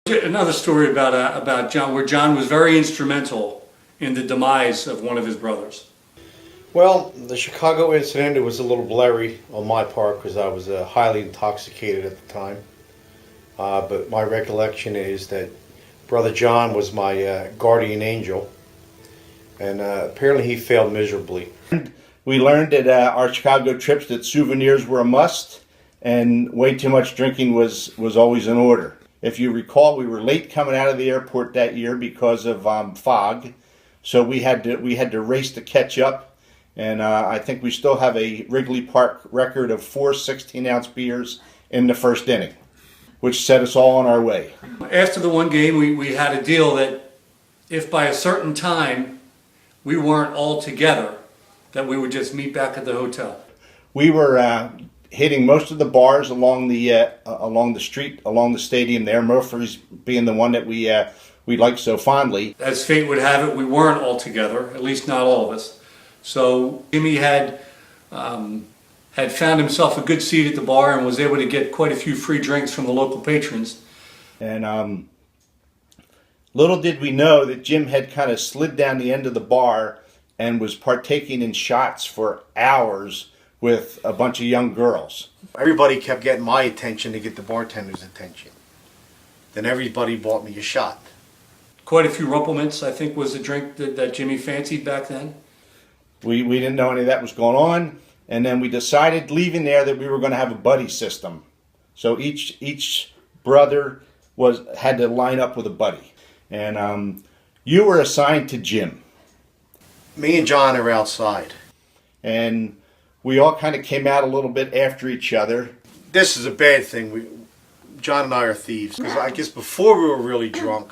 Another story about John, where John was very instrumental in the demise of one of his brothers. Well, the Chicago incident, it was a little blurry on my part because I was highly intoxicated at the time. But my recollection is that Brother John was my guardian angel, and apparently he failed miserably. We learned at our Chicago trips that souvenirs were a must, and way too much drinking was always in order. If you recall, we were late coming out of the airport that year because of fog, so we had to race to catch up. And I think we still have a Wrigley Park record of 4 16-ounce beers in the first inning, which set us all on our way. After the one game, we had a deal that if by a certain time we weren't all together, that we would just meet back at the hotel. We were hitting most of the bars along the street, along the stadium there, Murphy's being the one that we liked so fondly. As fate would have it, we weren't all together, at least not all of us. So Jimmy had found himself a good seat at the bar and was able to get quite a few free drinks from the local patrons. And little did we know that Jim had kind of slid down the end of the bar and was partaking in shots for hours with a bunch of young girls. Everybody kept getting my attention to get the bartender's attention. Then everybody bought me a shot. Quite a few Rumpelmans, I think, was the drink that Jimmy fancied back then. We didn't know any of that was going on, and then we decided leaving there that we were going to have a buddy system. So each brother had to line up with a buddy, and you were assigned to Jim. Me and John are outside, and we all kind of came out a little bit after each other. This is a bad thing. John and I are thieves, because I guess before we were really drunk,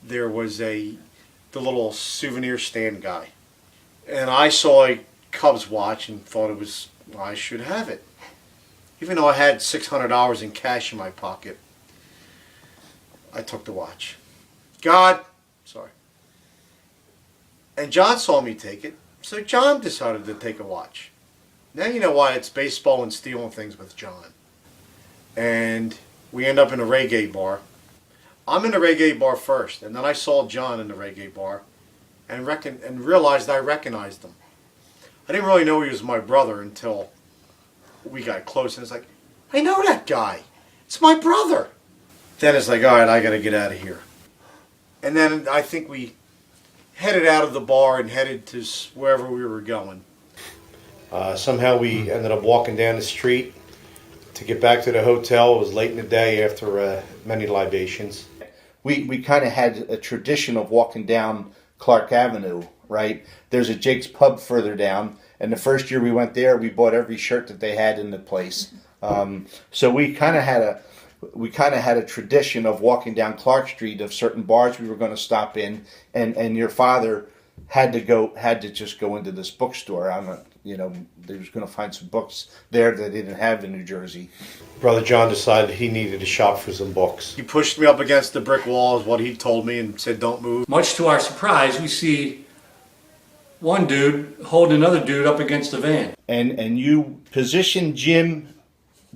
there was the little souvenir stand guy. And I saw a Cubs watch and thought I should have it. Even though I had $600 in cash in my pocket, I took the watch. Sorry. And John saw me take it, so John decided to take a watch. Now you know why it's baseball and stealing things with John. And we end up in a reggae bar. I'm in the reggae bar first, and then I saw John in the reggae bar. And realized I recognized him. I didn't really know he was my brother until we got close, and it's like, I know that guy. It's my brother. Then it's like, all right, I got to get out of here. And then I think we headed out of the bar and headed to wherever we were going. Somehow we ended up walking down the street to get back to the hotel. It was late in the day after many libations. We kind of had a tradition of walking down Clark Avenue, right? There's a Jake's Pub further down, and the first year we went there, we bought every shirt that they had in the place. So we kind of had a tradition of walking down Clark Street of certain bars we were going to stop in, and your father had to just go into this bookstore. They was going to find some books there that they didn't have in New Jersey. Brother John decided he needed to shop for some books. He pushed me up against the brick wall, is what he told me, and said, don't move. Much to our surprise, we see one dude holding another dude up against the van. And you positioned Jim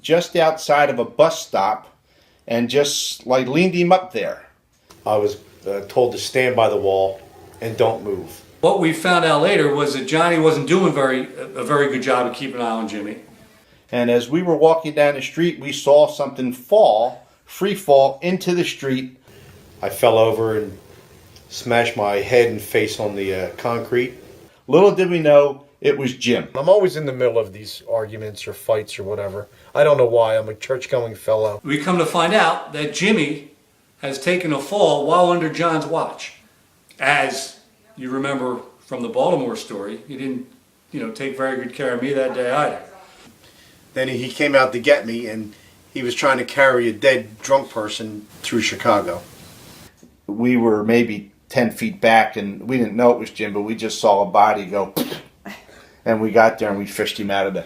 just outside of a bus stop and just like leaned him up there. I was told to stand by the wall and don't move. What we found out later was that Johnny wasn't doing a very good job of keeping an eye on Jimmy. And as we were walking down the street, we saw something free fall into the street. I fell over and smashed my head and face on the concrete. Little did we know it was Jim. I'm always in the middle of these arguments or fights or whatever. I don't know why. I'm a church-going fellow. We come to find out that Jimmy has taken a fall while under John's watch. As you remember from the Baltimore story, he didn't, take very good care of me that day either. Then he came out to get me, and he was trying to carry a dead drunk person through Chicago. We were maybe 10 feet back, and we didn't know it was Jim, but we just saw a body go, and we got there and we fished him out of the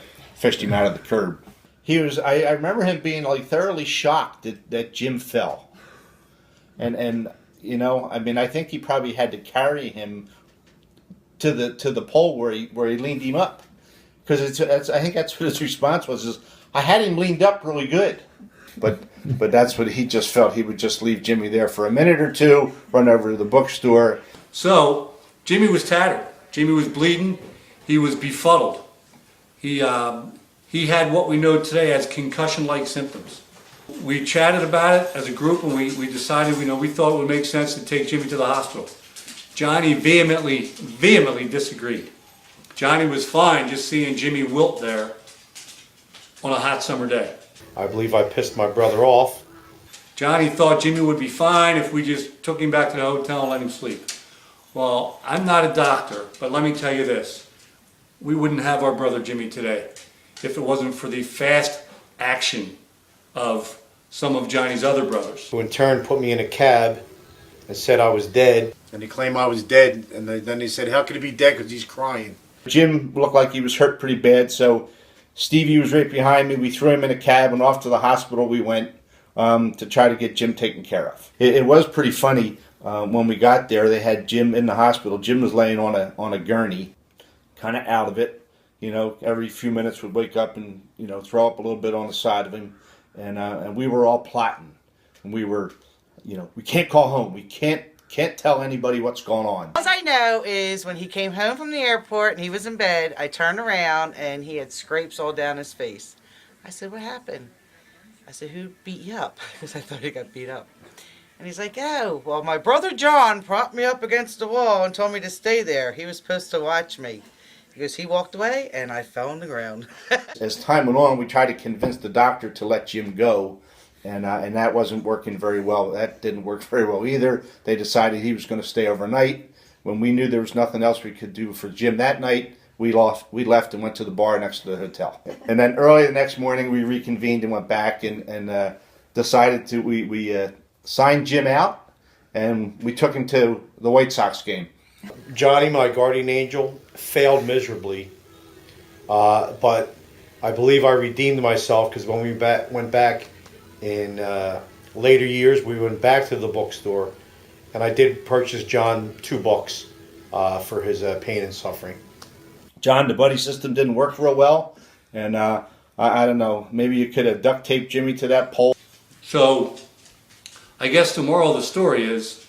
curb. I remember him being thoroughly shocked that Jim fell, and I think he probably had to carry him to the pole where he leaned him up, because I think that's what his response was. I had him leaned up really good. But that's what he just felt. He would just leave Jimmy there for a minute or two, run over to the bookstore. So Jimmy was tattered. Jimmy was bleeding. He was befuddled. He had what we know today as concussion-like symptoms. We chatted about it as a group, and we decided, we thought it would make sense to take Jimmy to the hospital. Johnny vehemently disagreed. Johnny was fine just seeing Jimmy wilt there on a hot summer day. I believe I pissed my brother off. Johnny thought Jimmy would be fine if we just took him back to the hotel and let him sleep. Well, I'm not a doctor, but let me tell you this. We wouldn't have our brother Jimmy today if it wasn't for the fast action of some of Johnny's other brothers. Who in turn put me in a cab and said I was dead. And he claimed I was dead. And then they said, how could he be dead? Because he's crying. Jim looked like he was hurt pretty bad, so Stevie was right behind me. We threw him in a cab and off to the hospital we went to try to get Jim taken care of. It was pretty funny. When we got there, they had Jim in the hospital. Jim was laying on a gurney, kind of out of it. Every few minutes would wake up and throw up a little bit on the side of him, and we were all plotting. And we were, we can't call home. We can't tell anybody what's going on. All I know is when he came home from the airport and he was in bed, I turned around and he had scrapes all down his face. I said, "What happened?" I said, "Who beat you up?" Because I thought he got beat up. And he's like, "Oh, well, my brother John propped me up against the wall and told me to stay there. He was supposed to watch me." He goes, "He walked away and I fell on the ground." As time went on, we tried to convince the doctor to let Jim go, and that wasn't working very well. That didn't work very well either. They decided he was going to stay overnight. When we knew there was nothing else we could do for Jim that night, we left and went to the bar next to the hotel. And then early the next morning, we reconvened and went back and decided to we signed Jim out, and we took him to the White Sox game. Johnny, my guardian angel, failed miserably. But I believe I redeemed myself because when we went back in later years, we went back to the bookstore, and I did purchase John 2 books for his pain and suffering. John, the buddy system didn't work real well, and I don't know, maybe you could have duct taped Jimmy to that pole. So I guess the moral of the story is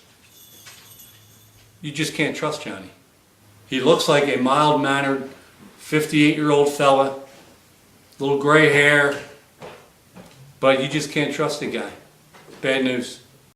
you just can't trust Johnny. He looks like a mild-mannered 58-year-old fella, little gray hair, but you just can't trust the guy. Bad news.